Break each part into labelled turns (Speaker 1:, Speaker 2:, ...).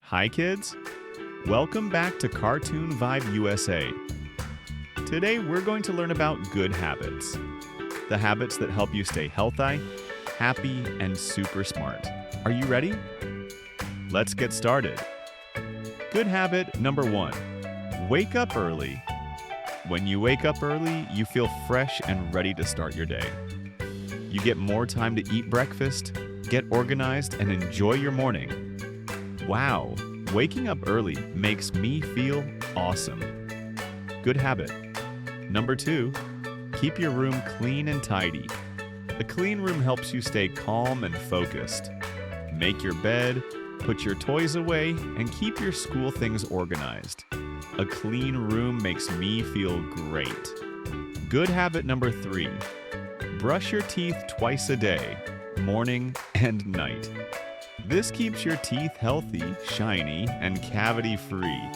Speaker 1: Hi kids, welcome back to Cartoon Vibe USA. Today we're going to learn about good habits. The habits that help you stay healthy, happy, and super smart. Are you ready? Let's get started. Good habit number 1, wake up early. When you wake up early, you feel fresh and ready to start your day. You get more time to eat breakfast, get organized, and enjoy your morning. Wow, waking up early makes me feel awesome. Good habit. Number 2, keep your room clean and tidy. A clean room helps you stay calm and focused. Make your bed, put your toys away, and keep your school things organized. A clean room makes me feel great. Good habit number 3, brush your teeth twice a day, morning and night. This keeps your teeth healthy, shiny, and cavity-free.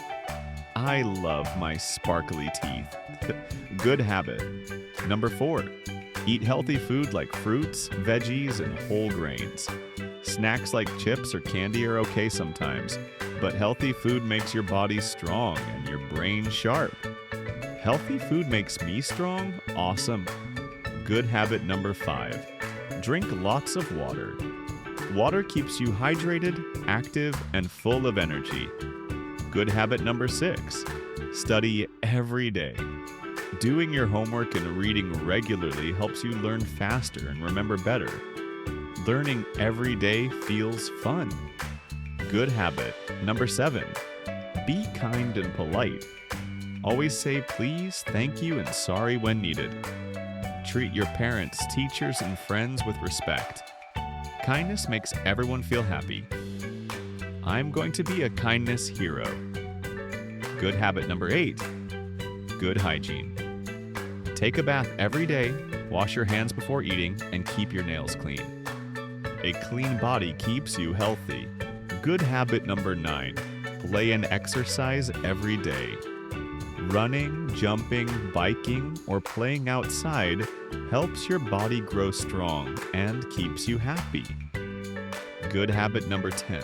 Speaker 1: I love my sparkly teeth. Good habit. Number 4, eat healthy food like fruits, veggies, and whole grains. Snacks like chips or candy are okay sometimes, but healthy food makes your body strong and your brain sharp. Healthy food makes me strong? Awesome. Good habit number 5, drink lots of water. Water keeps you hydrated, active, and full of energy. Good habit number 6, study every day. Doing your homework and reading regularly helps you learn faster and remember better. Learning every day feels fun. Good habit number 7, be kind and polite. Always say please, thank you, and sorry when needed. Treat your parents, teachers, and friends with respect. Kindness makes everyone feel happy. I'm going to be a kindness hero. Good habit number 8, good hygiene. Take a bath every day, wash your hands before eating, and keep your nails clean. A clean body keeps you healthy. Good habit number 9, play and exercise every day. Running, jumping, biking, or playing outside helps your body grow strong and keeps you happy. Good habit number 10,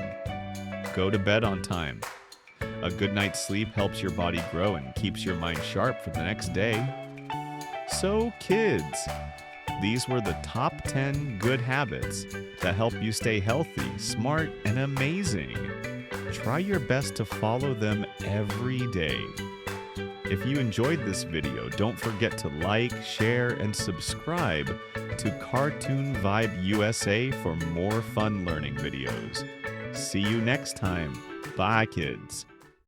Speaker 1: go to bed on time. A good night's sleep helps your body grow and keeps your mind sharp for the next day. So kids, these were the top 10 good habits that help you stay healthy, smart, and amazing. Try your best to follow them every day. If you enjoyed this video, don't forget to like, share, and subscribe to Cartoon Vibe USA for more fun learning videos. See you next time. Bye, kids.